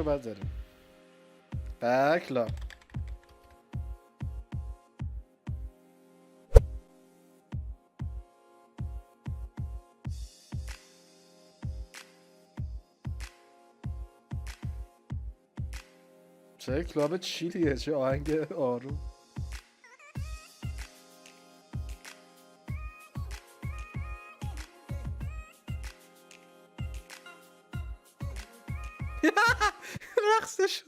رو باید داریم. کلاب چه کلاب چیلیه، چه آهنگ آروم. رقصش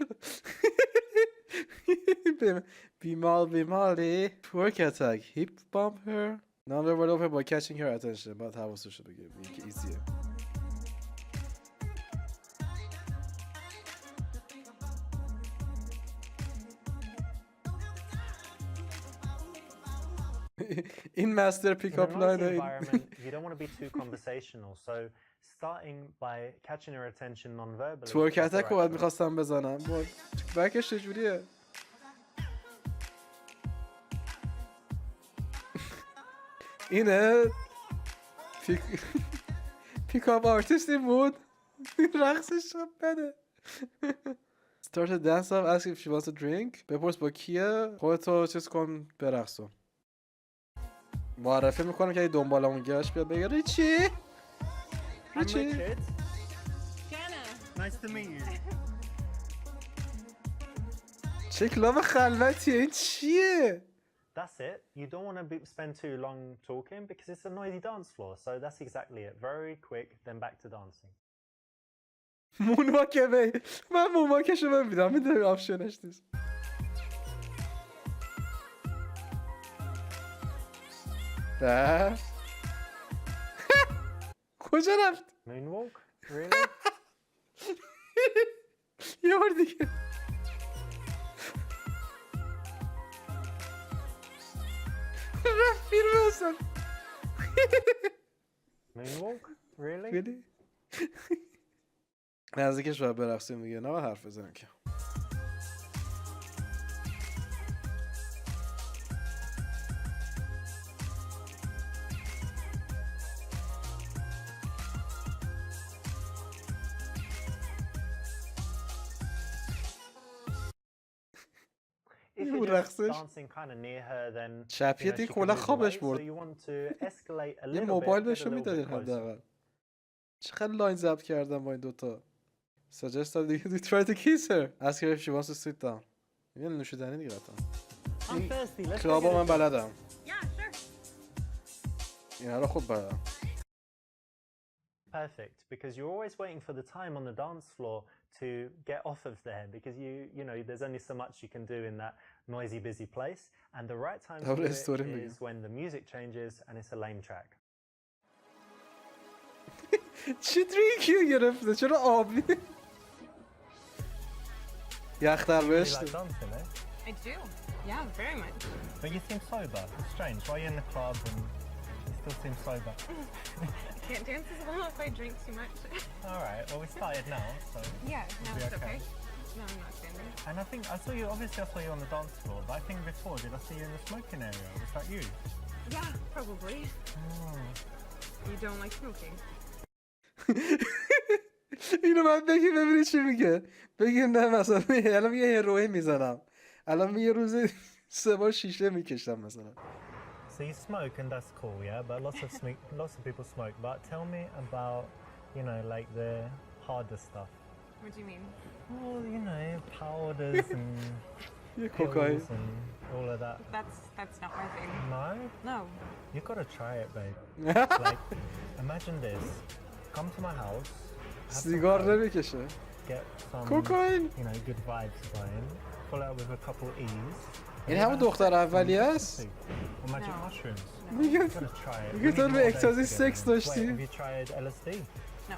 بیمالی twerk attack hip bump her non-verbal over by catching her attention. باید حواسش رو بگیره، یکی ایزیه. این master pick-up line you don't want to be too conversational, so starting by catching her attention non-verbally. twerk attack رو باید میخواستم بزنم. بکش چجوریه؟ اینه پیکاپ آرتیستی بود. رقصش بده. Start a dance off, ask if she wants a drink. بپرس با کیه، خودتو چیز کن برقصو. معرفی میکنم که اگه دنبالمون گشت بیاد بگه ریچی. ریچی Nice to meet you. چه کلاب خلوتیه، این چیه؟ That's it. You don't want to spend too long talking because it's a noisy dance floor. So that's exactly it. Very quick, then back to dancing. مونواکه بی من مونواکشو ببینم، میدونی آپشنش نیست. کجا رفت؟ Moonwalk? Really? یه بار دیگه. رفت بیرون اصلا. Moonwalk? Really? نزدیکش باید برقصیم دیگه، نه باید حرف بزنیم که. If you're just dancing kind of near her, then چپیه دیگه کلا خوابش برد. So you want to escalate a یه little موبایل bit. بهشو میدادین حداقل. چقدر لاین ضبط کردم با این دوتا. Suggest that you try to kiss her. Ask her if she wants to sit down. یه نوشیدنی دیگه حتما. کلابا من بلدم. Yeah, sure. اینا رو خوب بلدم. Perfect, because you're always waiting for the time on the dance floor to get off of there, because you know there's only so much you can do in that noisy busy place, and the right time to do it is when the music changes and it's a lame track. چی تریکیو گرفته؟ چرا آبی؟ یختر بهشت. I do. Yeah, very much. But you seem sober. It's strange. Why are you in the club and you still seem sober? I can't dance as well if I drink too much. Alright, well we started now, so... Yeah, now be it's okay. okay. No, I'm not standing. And I think, I saw you on the dance floor, but I think before, did I see you in the smoking area? Was that you? Yeah, probably. Oh. You don't like smoking? اینو باید بگی ببینی چی میگه. بگی نه مثلا الان یه هروئین میزنم، الان یه روز 3 بار شیشه میکشم مثلا. So you smoke and that's cool, yeah? But lots of people smoke. But tell me about, you know, like the harder stuff. What do you mean? Well, you know, powders and pills and all of that. That's not my thing. No? No. You gotta try it, babe. Like, imagine this. Come to my house. سیگار نمیکشه. Get some, کوکائین. you know, good vibes going. Pull out with a couple E's. این همون دختر اولی است؟ Or magic mushrooms. میگه تو به اکتازی سکس داشتی؟ Have you tried LSD? No.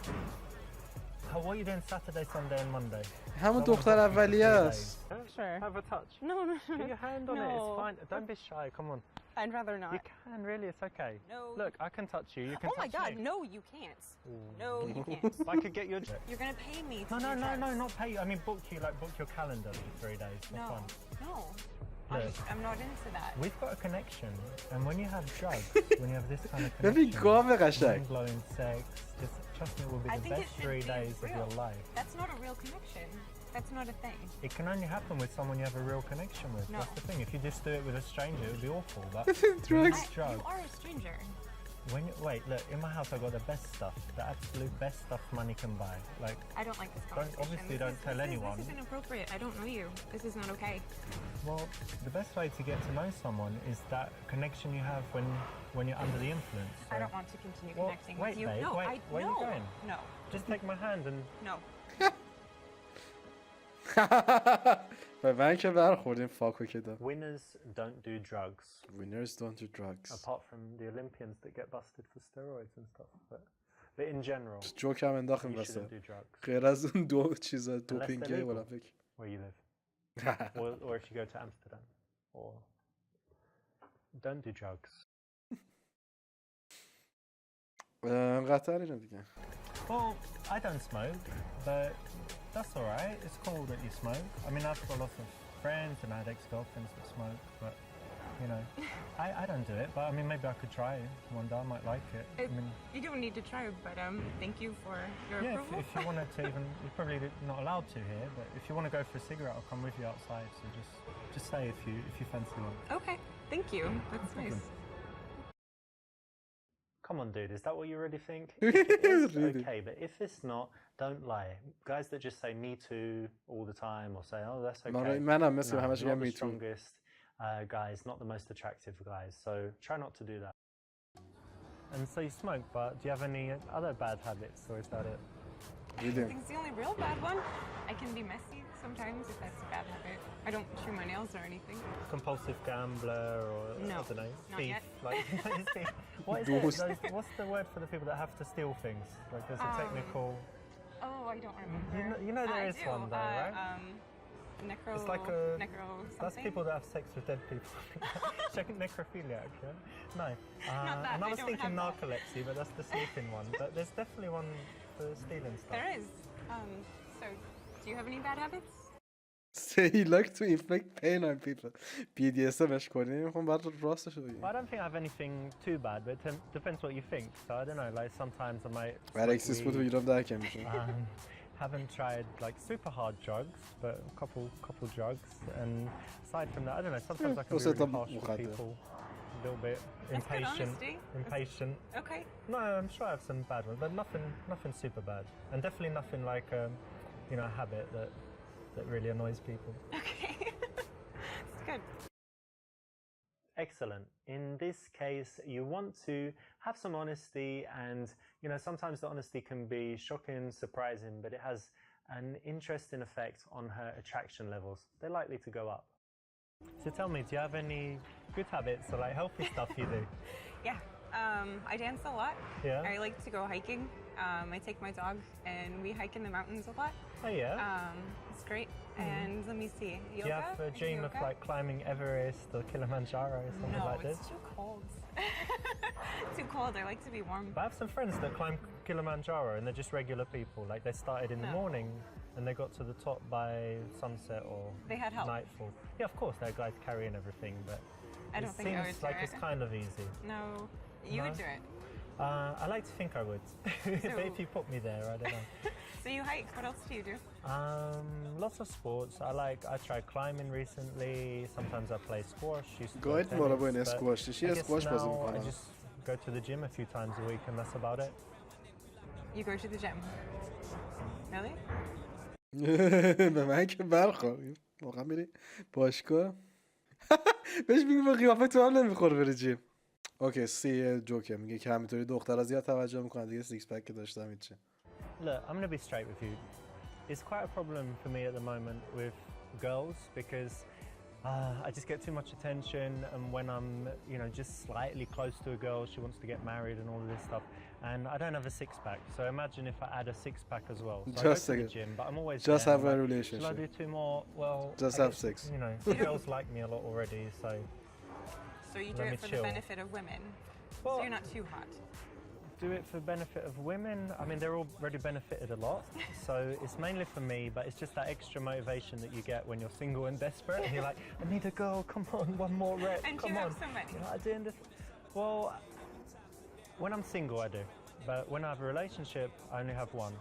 What are you doing Saturday, Sunday and Monday? همون دختر اولی است. Sure. Have a touch. No. Put your hand on it, it's fine. Don't be shy, come on. I'd rather not. You can, really, it's okay. No. Look, I can touch you, you can touch me. Oh my god, no, you can't. No, you can't. I could get you a... You're gonna pay me to No, not pay you. I mean book you, like book your calendar for 3 days for fun. No. Look, I'm not into that. we've got a connection, and when you have drugs, when you have this kind of ببین connection, گاو قشنگ. mind-blowing sex, just trust me, it will be I the think it best should 3 be days of real. your life. That's not a real connection. That's not a thing. It can only happen with someone you have a real connection with. No. That's the thing. If you just do it with a stranger, it would be awful. But Drugs. You are a stranger. Wait, look, in my house I got the best stuff, the absolute best stuff money can buy. Like, I don't like this conversation. Obviously don't tell anyone. This is inappropriate. I don't know you. This is not okay. Well, the best way to get to know someone is that connection you have when you're under the influence. So. I don't want to continue Well, connecting wait, with you. babe, No, wait, where are you going? No. Just take my hand and... No. به من که برخوردیم فاکو که داد. Winners don't do drugs. Winners don't do drugs. Apart from the Olympians that get busted for steroids and stuff. But in general, جوک هم انداختیم you واسه. shouldn't do drugs. غیر از اون دو چیز دوپینگ legal. المپیک. Where you live. or if you go to Amsterdam. Or don't do drugs. قطر اینه دیگه. Well, I don't smoke, but that's alright. It's cool that you smoke. I mean, I've got lots of friends and I had ex-girlfriends that smoke, but, you know, I don't do it, but I mean, maybe I could try it one day. I might like it. I mean, You don't need to try, but thank you for your yeah, approval. if you wanted to even, you're probably not allowed to here, but if you want to go for a cigarette, I'll come with you outside, so just say if you fancy one. Okay, thank you. That's nice. Come on, dude, is that what you really think? Really? Okay, but if it's not, don't lie. Guys that just say me too all the time or say, oh, that's okay. منم مثل همش not میگم the می تو. strongest guys, not the most attractive guys. So try not to do that. And so you smoke, but do you have any other bad habits, or is that it? I think it's the only real bad one. I can be messy sometimes if that's a bad habit. I don't chew my nails or anything. Compulsive gambler, or No, I don't know, not thief. yet. Like, what is Those- it? What's the word for the people that have to steal things? Like, there's a technical. Oh, I don't remember. You know there I is do. one though, right? Necro. It's like a. necro something. That's people that have sex with dead people. Necrophiliac, yeah? No. Not that, And I I was don't thinking have that. narcolepsy, but that's the sleeping one. But there's definitely one for stealing stuff. There is. So, do you have any bad habits? Say he like to inflict pain on people. BDSMش کنیم خب بعد راستش رو بگیم. Well, I don't think I have anything too bad, but it depends what you think. So I don't know, like sometimes I might برای اکسیس بود و weed. ایران درکم میشه. Haven't tried like super hard drugs, but a couple drugs. And aside from that, I don't know. Sometimes I can be also really the harsh with مخدر. people, a little bit That's good impatient. honesty. Impatient. Okay. No, I'm sure I have some bad ones, but nothing super bad, and definitely nothing like you know, a habit that really annoys people. Okay. It's good. Excellent. In this case, you want to have some honesty, and you know sometimes the honesty can be shocking, surprising, but it has an interesting effect on her attraction levels. They're likely to go up. So tell me, do you have any good habits or like healthy stuff you do? Yeah. I dance a lot. Yeah. I like to go hiking. I take my dog and we hike in the mountains a lot. Oh yeah. It's great. And let me see. Yoga? Do you have a I do dream of yoga. like climbing Everest or Kilimanjaro or something No, like this? it's too cold. Too cold. I like to be warm. But I have some friends that climb Kilimanjaro and they're just regular people. Like they started in the No. morning and they got to the top by sunset or They had help. nightfall. Yeah, of course, they're guys carrying everything, but I don't it think I seems would do like it. it's kind of easy. No, you No? would do it. I like to think I would, but if you put me there, I don't know. So you hike. What else do you do? Lots of sports. I tried climbing recently. Sometimes I play squash. Used to play گاید tennis, بالا باین but اسکواش چی I guess اسکواش بازی now I میکنم. just go to the gym a few times a week and that's about it. You go to the gym. Really? به من که برخورد. واقعا میری باشگاه. بهش میگم قیافه تو هم نمیخوره بری جیم. اوکی سی جوکه میگه که همینطوری دخترها زیاد توجه میکنن دیگه سیکس پک که داشتم هیچی. Look, I'm going to be straight with you. It's quite a problem for me at the moment with girls because I just get too much attention, and when I'm, you know, just slightly close to a girl, she wants to get married and all of this stuff, and I don't have a six-pack. So imagine if I add a six-pack as well. So Just I go to a- the gym, but I'm always just there, have I'm a like, relationship. Shall I do two more? Well, Just I have guess, sex. You know, girls like me a lot already, so So you do Let me it for chill. the benefit of women. Well- So you're not too hot. do it for benefit of women. I mean, they're already benefited a lot, so it's mainly for me, but it's just that extra motivation that you get when you're single and desperate, and you're like, I need a girl, come on, one more rep, And come you on. have so many. You know, I do this. Well, when I'm single, I do, but when I have a relationship, I only have one.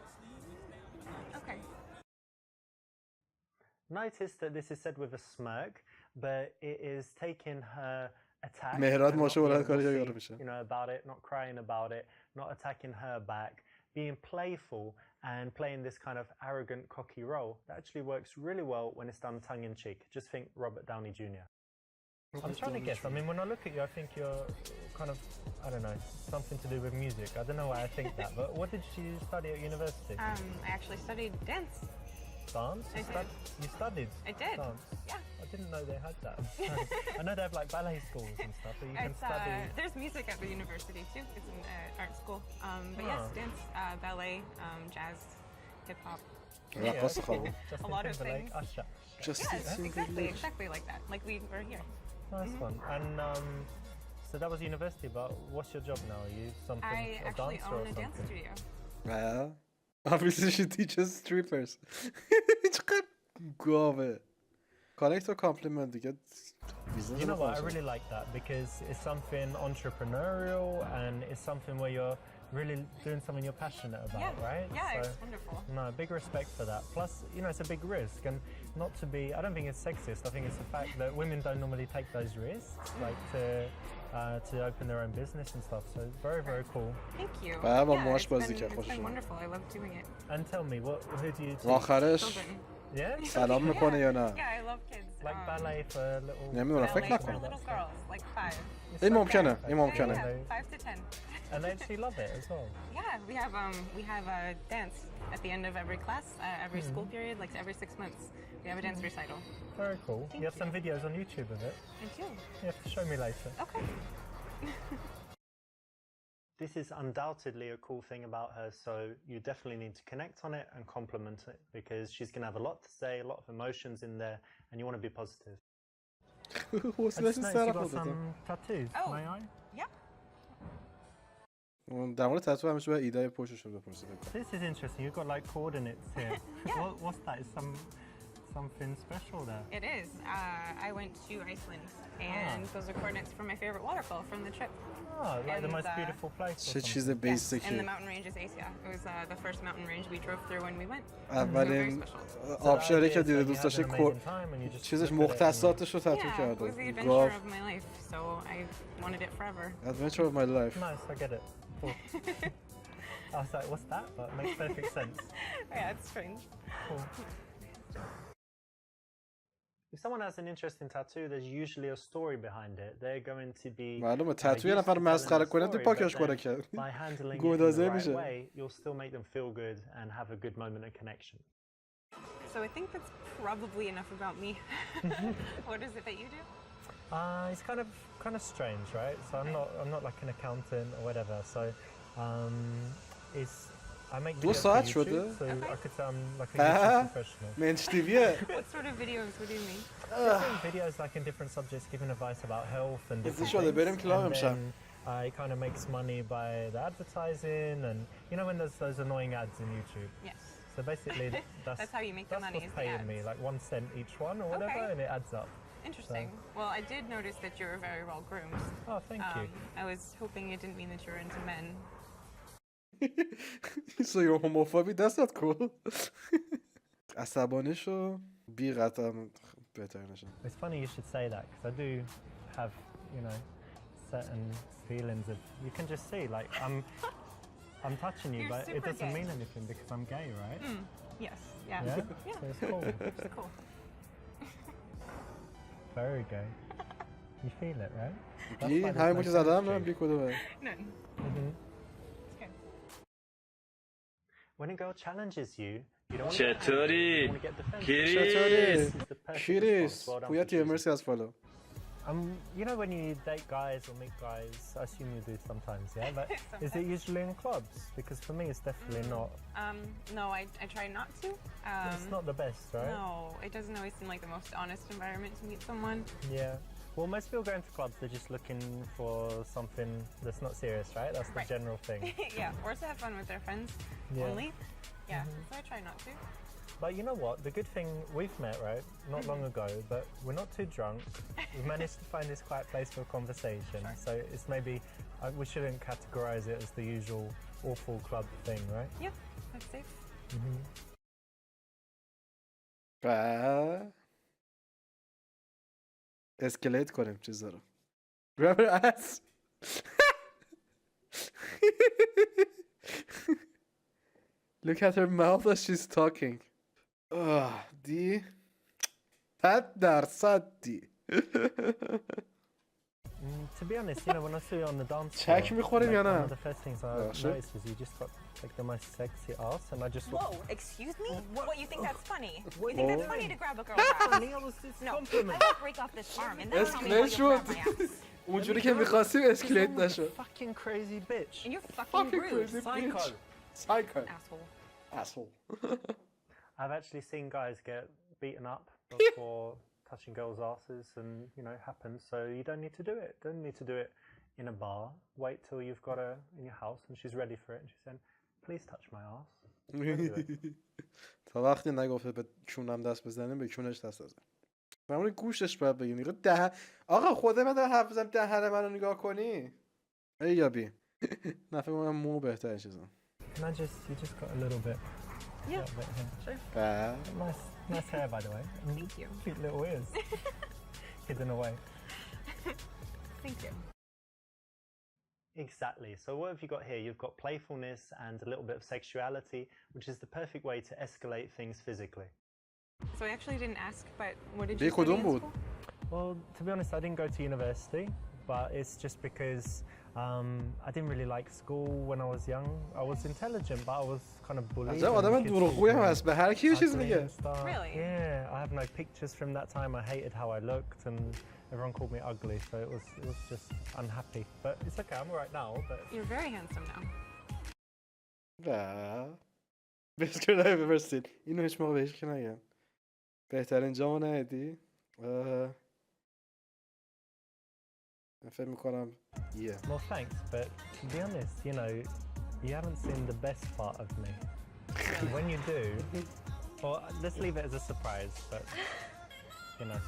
Okay. Notice that this is said with a smirk, but it is taking her attack. مهراد and ماشه not being بلند کاری wussy, یارو میشه. you know, about it, not crying about it, not attacking her back, being playful and playing this kind of arrogant, cocky role. That actually works really well when it's done tongue-in-cheek. Just think Robert Downey Jr. I'm trying to guess. I mean, when I look at you, I think you're kind of, I don't know, something to do with music. I don't know why I think that, but what did you study at university? I actually studied dance. Dance? You studied I did. dance? Yeah. I didn't know they had that. I know they have like ballet schools and stuff, but you can study. There's music at the university too. It's an art school. But yes, dance, ballet, jazz, hip hop. رقاص خواب. A lot of things. Usher. Yes, exactly like that. Like we were here. Nice one. And so that was university, but what's your job now? Are you something I a actually dancer or own a dance something? studio. Obviously she teaches strippers. چقدر گاوه. Connect or compliment دیگه. You know what? I really like that because it's something entrepreneurial and it's something where you're really doing something you're passionate about, right? Yeah, So, it's wonderful. no, big respect for that. Plus, you know, it's a big risk, and not to be. I don't think it's sexist. I think it's the fact that women don't normally take those risks, like to open their own business and stuff. So very, very cool. Thank you. بابا Yeah, ماش it's بازی been, کرد it's خوشش been اومد. wonderful. I love doing it. And tell me, who do you teach? آخرش Children. Yeah, سلام میکنه یا نه؟ Yeah, I love kids. like ballet for little. نمیدونم فکر Ballet for نکنم. little girls, like 5. این ممکنه. این Yeah, ممکنه. yeah, 5 to 10. And they actually love it as well. Yeah, we have a dance at the end of every class, every school period, like every 6 months. We have a dance recital. Very cool. Thank You have some videos on YouTube of it. I do. You have to show me later. Okay. This is undoubtedly a cool thing about her, so you definitely need to connect on it and compliment it because she's going to have a lot to say, a lot of emotions in there, and you want to be positive. I just noticed you got some tattoos. Oh. May I? Yeah. در مورد تتو همیشه باید ایدای پشتش رو بپرسید. This is interesting. You've got like coordinates here. What's that? Is something special there? It is. I went to Iceland, and those are coordinates for my favorite waterfall from the trip. Oh, like the And, most beautiful place. Or چه چیز something. بیسیکی. And the mountain range is Asia. It was the first mountain range we drove through when we went. اولین So the آبشاری idea که is دیده that you دوست had داشته an amazing time and you just چیزش look at it and- مختصاتش رو تتو Yeah, it کرده. was the adventure گاو. of my life, so I wanted it forever. Adventure of my life. Nice, I get it. Cool. I was like, what's that? But it makes perfect sense. Yeah, it's strange. Cool. If someone has an interesting tattoo, there's usually a story behind it. They're going to be معلومه تتو یه used to نفر telling مسخره the کنه تو story, پاکش but کنه then کرد. by handling it in گودازه the right میشه. way, you'll still make them feel good and have a good moment of connection. So I think that's probably enough about me. What is it that you do? It's kind of strange, right? So I'm not like an accountant or whatever. So I make دو videos ساعت for شده؟ YouTube, so I could say I'm like a آه. YouTube professional. منچTV. What sort of videos would you mean? Different videos like in different subjects, giving advice about health and different شده things. بریم کلاب And امشب. then it kind of makes money by the advertising and you know when there's those annoying ads in YouTube. Yes. So basically That's how you make the money, what's is the paying me ads. like 1 cent each one or whatever, Okay. and it adds up. Interesting. Well, I did notice that you were very well groomed. Oh, thank you. I was hoping it didn't mean that you were into men. So you're homophobic? That's not cool. عصبانی شو بی قطعا بهتر نشم. It's funny you should say that because I do have, you know, certain feelings of you can just see like I'm touching you, You're but it super doesn't gay. mean anything because I'm gay, right? Yes. Yeah. Yeah, Yeah. so it's cool. It's cool. Very gay. You feel it, right? That's بی why there's همین no که زدم chemistry. بی کدومه. None. Mhm. It's good. When a girl challenges you, you don't want to چطوری؟ get defensive. چطوری؟ This is the perfect کریس response. Well done پویا for تیه choosing. مرسی از فالو. You know when you date guys or meet guys, I assume you do sometimes, yeah? But is it usually in clubs? Because for me, it's definitely not. No, I try not to. It's not the best, right? No, it doesn't always seem like the most honest environment to meet someone. Yeah. Well, most people go into clubs, they're just looking for something that's not serious, right? That's the Right. general thing. Yeah, or to have fun with their friends Yeah. only. Yeah, so I try not to. But you know what? The good thing, we've met, right? Not long ago, but we're not too drunk. We've managed to find this quiet place for a conversation. Sure. So it's maybe, we shouldn't categorize it as the usual awful club thing, right? Yeah, that's safe. اسکلیت کنیم چیزا رو. Remember us? Look at her mouth as she's talking. دی 100% دی. To be honest, you know, when I saw you on the dance floor, چک میخوریم یا one نه؟ of the first things I noticed was you just got like the most sexy ass, and I just Whoa, excuse me? What, you think that's funny? You think that's funny to grab a girl's ass? funny. I was just No, I compliment. will break off this arm and then tell me how اسکلیت you grab شد. my ass. اونجوری که میخواستیم اسکلیت نشد. Fucking crazy bitch. And you're fucking rude. Psycho. Psycho. Asshole. Asshole. I've actually seen guys get beaten up before touching girls' asses, and you know, it happens. So you don't need to do it. Don't need to do it in a bar. Wait till you've got her in your house and she's ready for it. And she's saying, "Please touch my ass." تا وقتی نگفته به چونم دست بزنیم به چونش دست بزن. همون گوشش باید بگیم. نگاه آقا خود من دارم حرف بزنم دهن منو نگاه کنی. ای یابی. نه فکر کنم مو بهتره چیزم. Can I just, you just got a little bit. Yeah. Little bit here. Sure. Nice hair, by the way. And Thank you. cute little ears. Hidden away. Thank you. Exactly. So what have you got here? You've got playfulness and a little bit of sexuality, which is the perfect way to escalate things physically. So I actually didn't ask, but what did you study in school? Well, to be honest, I didn't go to university, but it's just because I didn't really like school when I was young. I was intelligent, but I was kind of bullied. عجب آدم دروغگویی هم هست به هر کی چیز میگه. Really? Yeah, I have no pictures from that time. I hated how I looked, and everyone called me ugly, so it was just unhappy. But it's okay. I'm alright now. But You're very handsome now. بهش که نه ببرسید اینو هیچ موقع بهش که نگم بهترین جامو ندیدی؟ فکر میکنم well, thanks. But to be honest, you know, you haven't seen the best part of me. And when you do, well, let's leave it as a surprise. But you know.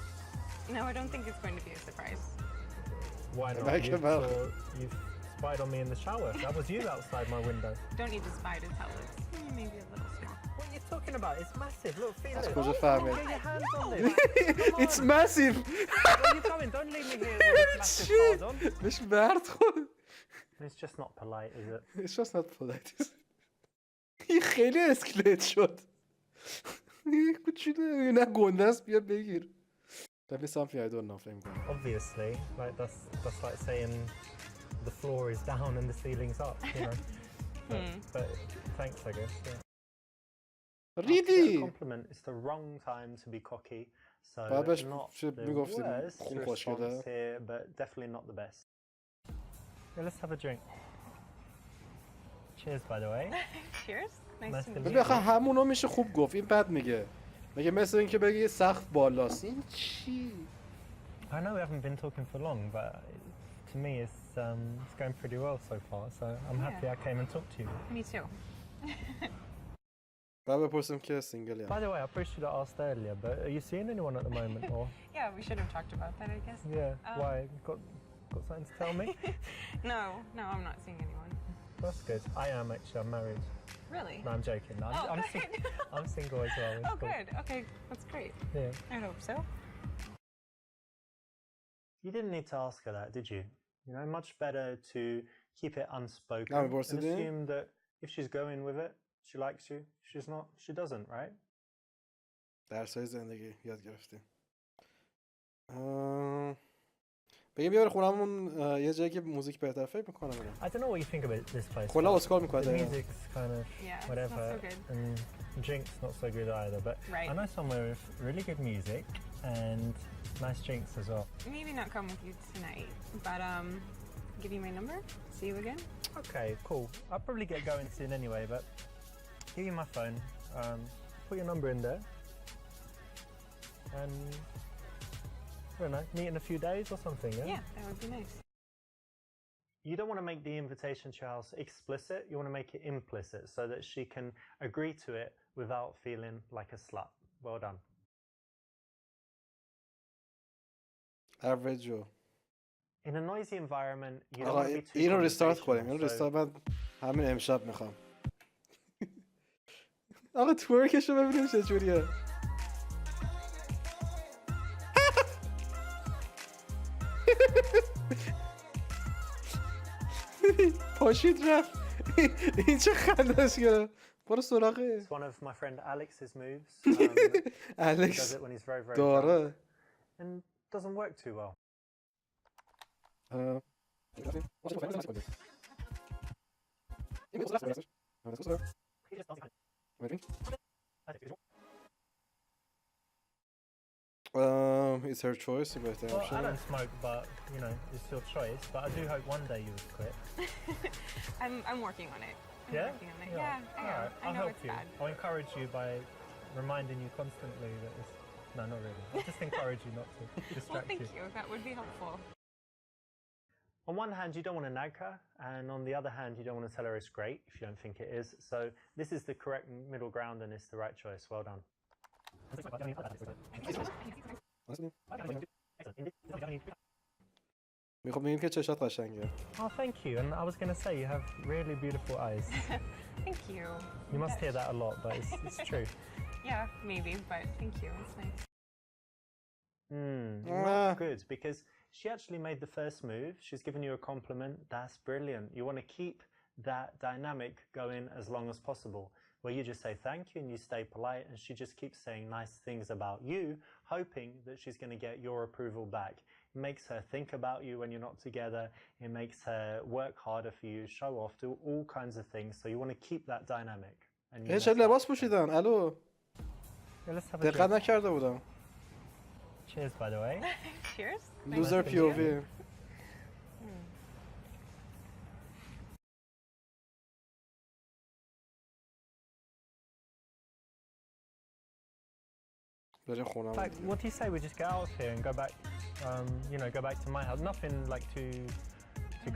No, I don't think it's going to be a surprise. Why not? You spied on me in the shower. That was you outside my window. Don't need to spy to tell us. Maybe a little small. What are you talking about? It's massive. Look, feel it. کجا فهمید؟ Get your hands on this. It's massive. Where are you going? Don't leave me here with this massive card on. بهش برد خود. It's just not polite, is it? It's just not polite. این خیلی اسکلیت شد. کوچولو نه گنده است بیا بگیر. Let me something I don't know. Obviously, like that's like saying the floor is down and the ceiling's up, you know. But thanks, I guess. Yeah. Really? A compliment. It's the wrong time to be cocky. So not the worst response here, but definitely not the best. Yeah, let's have a drink. Cheers, by the way. Cheers. Nice to meet ببین you. آخه همونو میشه خوب گفت این بد میگه مگه مثل این که بگی سقف بالاست این چی I know we haven't been talking for long, but to me it's going pretty well so far. So I'm happy I came and talked to you. Me too. بعد بپرسیم که سینگلی By the way, I probably should have asked earlier, but are you seeing anyone at the moment, or? Yeah, we should have talked about that, I guess. Yeah. Why? Got something to tell me? No, I'm not seeing anyone. That's good. I am actually. I'm married. Really? No, I'm joking. No, I'm single as well. It's Oh, cool. good. Okay, that's great. Yeah. I hope so. You didn't need to ask her that, did you? You know, much better to keep it unspoken No, and what's the deal? assume that if she's going with it, she likes you. If she's not, she doesn't, right? درسای زندگی یاد گرفتیم بگیم بیار خونمون یه جایی که موزیک بهتر فکر میکنم I don't know what you think about this place. کلا اسکال میکنه The music's kind of Yeah, whatever, it's not so good. and drinks not so good either. But Right. I know somewhere with really good music and nice drinks as well. Maybe not come with you tonight, but give you my number. See you again. Okay, cool. I'll probably get going soon anyway, but give you my phone. Put your number in there, and I don't know, meet in a few days or something. Yeah, that would be nice. You don't want to make the invitation to your house explicit. You want to make it implicit so that she can agree to it without feeling like a slut. Well done. Average Joe. In a noisy environment, you don't want to be too اینو ریستارت کنیم conversational, اینو so- ریستارت من همین امشب میخوام آقا تورکشو ببینیم چجوریه پاشید رفت. این چه خندش گرفت. برو سراغه. It's one of my friend Alex's moves. He does الکس it when he's very, very drunk داره. and doesn't work too well. It's her choice. Well, I don't smoke, but you know, it's your choice. But I do hope one day you would quit. I'm working on it. I'm Yeah? working on it. Yeah, I am. Alright, I I'll know help it's you. bad. I'll encourage you by reminding you constantly that it's... No, not really. I'll just encourage you not to Well, distract thank you. you. That would be helpful. On one hand, you don't want to nag her, and on the other hand, you don't want to tell her it's great if you don't think it is. So this is the correct middle ground, and it's the right choice. Well done. میخوام بگیم که چشات قشنگه. Oh, thank you. And I was going to say, you have really beautiful eyes. Thank you. You must hear that a lot, but it's true. Yeah, maybe, but thank you. It's nice. Not good, because she actually made the first move. She's given you a compliment. That's brilliant. You want to keep that dynamic going as long as possible, where you just say thank you and you stay polite, and she just keeps saying nice things about you, hoping that she's going to get your approval back. It makes her think about you when you're not together. It makes her work harder for you, show off, do all kinds of things. So you want to keep that dynamic. And you چه لباس پوشیدن؟ الو. Yeah, let's have a دقت drink. نکرده بودم. Cheers, by the way. Cheers. لوزر Thank پی او you. وی. بریم In خونم. fact, what do you say we just get out of here and go back, you know, go back to my house? Nothing like too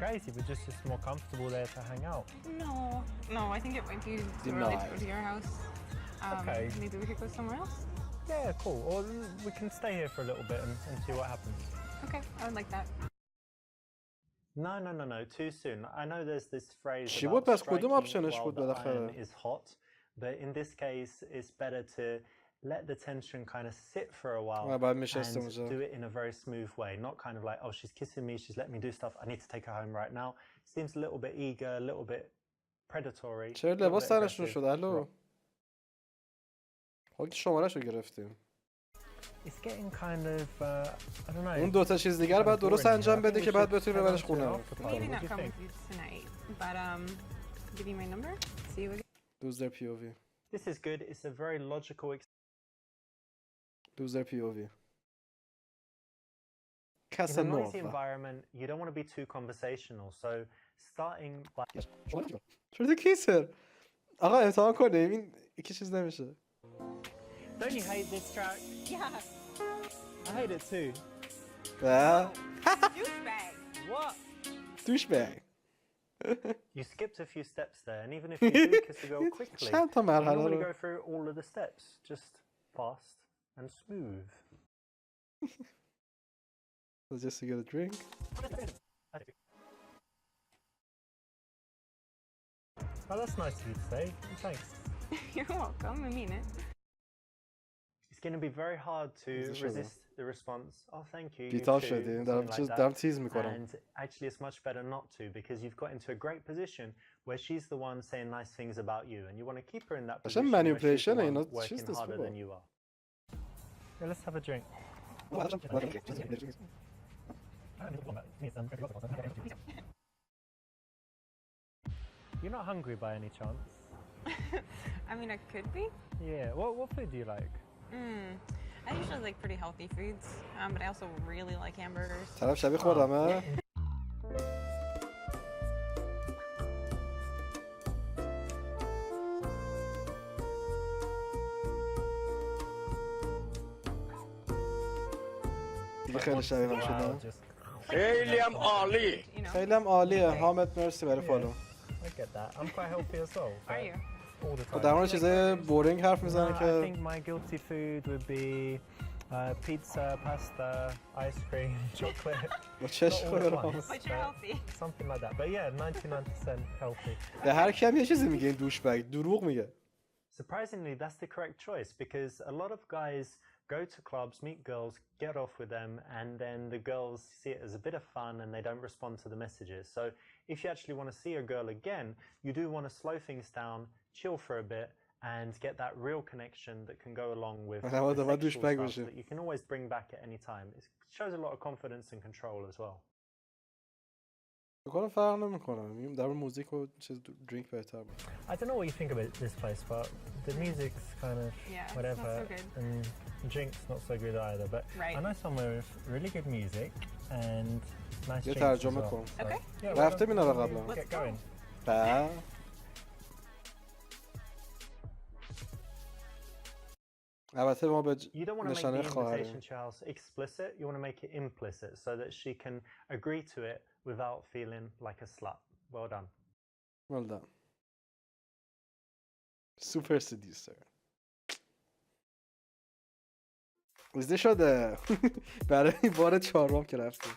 crazy, but just more comfortable there to hang out. No, I think it might be too early to go to your house. Okay. Maybe we could go somewhere else. Yeah, cool. Or we can stay here for a little bit and see what happens. Okay, I would like that. No, too soon. I know there's this phrase چی about بود پس کدوم striking آپشنش while بود the بالاخره؟ iron is hot, but in this case it's better to let the tension kind of sit for a while بعد میشستم and اونجا. do it in a very smooth way, not kind of like, oh, she's kissing me, she's letting me do stuff, I need to take her home right now. Seems a little bit eager, a little bit predatory. چرا a little لباس bit تنشون aggressive. شد؟ الو. خب شماره‌شو گرفتیم. It's getting kind of, I don't know. اون دو تا چیز دیگه رو بعد درست انجام بده که بعد بتونی ببرش خونه. Maybe not come with you tonight, but give you my number. See you again. لوزر پی او وی. This is good. It's a very logical لوزر پی او وی. In a noisy کاسانووا. environment, you don't want to be too conversational. So starting by شده کیسر. آقا امتحان کنیم این یکی چیز نمیشه. Don't you hate this track? Yeah. I hate it too. Douchebag. What? douchebag. you skipped a few steps there, and even if you do kiss a girl quickly, چند تا you مرحله normally رو. go through all of the steps, just fast and smooth. Let's just get a drink. Oh, that's nice of you to say. Thanks. You're welcome. I mean it. It's going to be very hard to Position. resist the response. Oh, thank you. you بیتار too," شدیم. something like that. دارم تیز میکنم. And actually, it's much better not to, because you've got into a great position where she's the one saying nice things about you, and you want to keep her in that عشان position where she's the manipulation one اینا working چیز harder خوبه. than you are. Yeah, let's have a drink. You're not hungry by any chance? I mean, I could be. Yeah. What food do you like? I usually like pretty healthy foods, but I also really like hamburgers. طرف شبیه خودمه. دیگه خیلی شبیه من شدم. خیلی هم عالی. You know. خیلی هم عالیه. حامد مرسی برای فالو. I get that. I'm quite healthy as well. Are you? All the خب time. در مورد چیزای بورینگ حرف میزنه I که think my guilty food would be pizza, pasta, ice cream, chocolate. با چشم Not all at خود once, But you're healthy. something like that. But yeah, 99% healthy. به هر کم یه چیزی میگه این دوشبگ. دروغ میگه. Surprisingly, that's the correct choice, because a lot of guys go to clubs, meet girls, get off with them, and then the girls see it as a bit of fun and they don't respond to the messages. So if you actually want to see a girl again, you do want to slow things down, chill for a bit, and get that real connection that can go along with the sexual stuff that you can always bring back at any time. It shows a lot of confidence and control as well. بکنم فرق نمیکنه. میگم در موزیک و چیز درینک بهتر بود. I don't know what you think about this place, but the music's kind of whatever, it's not so good. and drink's not so good either. But I know somewhere with really good music and nice یه drinks as ترجمه well. کن. Okay. رفته اینا رو قبلا. Get going. البته ما به You don't want to make نشانه the خواهریم. invitation to your house explicit, you want to make it implicit so that she can agree to it without feeling like a slut. Well done. Well done. Super seducer. ویزده شده برای بار 4 که رفتیم.